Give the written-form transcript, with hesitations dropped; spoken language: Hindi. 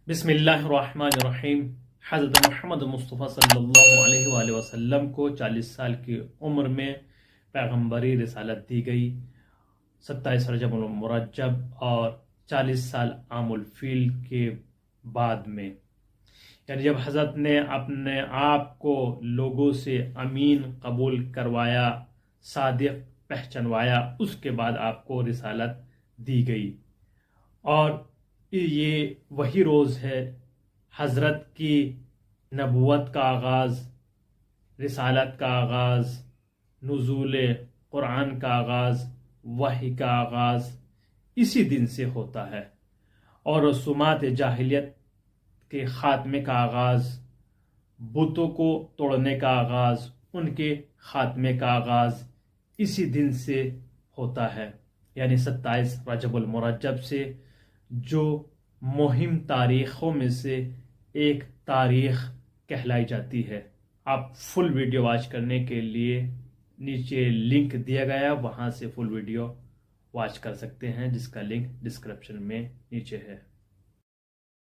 बिस्मिल्लाहिर्रहमानिर्रहीम। हज़रत मोहम्मद मुस्तफ़ा सल्लल्लाहु अलैहि वसल्लम को 40 साल की उम्र में पैगम्बरी रिसालत दी गई। 27 रजब मुरज्जब और 40 साल आमुल फील के बाद में, यानी जब हज़रत ने अपने आप को लोगों से अमीन कबूल करवाया, सादिक पहचानवाया, उसके बाद आपको रिसालत दी गई। और ये वही रोज़ है हज़रत की नबुवत का आगाज़, रिसालत का आगाज़, नुज़ूल कुरान का आगाज़, वही का आगाज़ इसी दिन से होता है। और रसूमात जाहिलियत के ख़ात्मे का आगाज़, बुतों को तोड़ने का आगाज़, उनके ख़ात्मे का आगाज़ इसी दिन से होता है, यानी 27 रजबुल मुरज्जब से, जो मुहिम तारीख़ों में से एक तारीख़ कहलाई जाती है। आप फुल वीडियो वॉच करने के लिए नीचे लिंक दिया गया, वहाँ से फुल वीडियो वॉच कर सकते हैं, जिसका लिंक डिस्क्रिप्शन में नीचे है।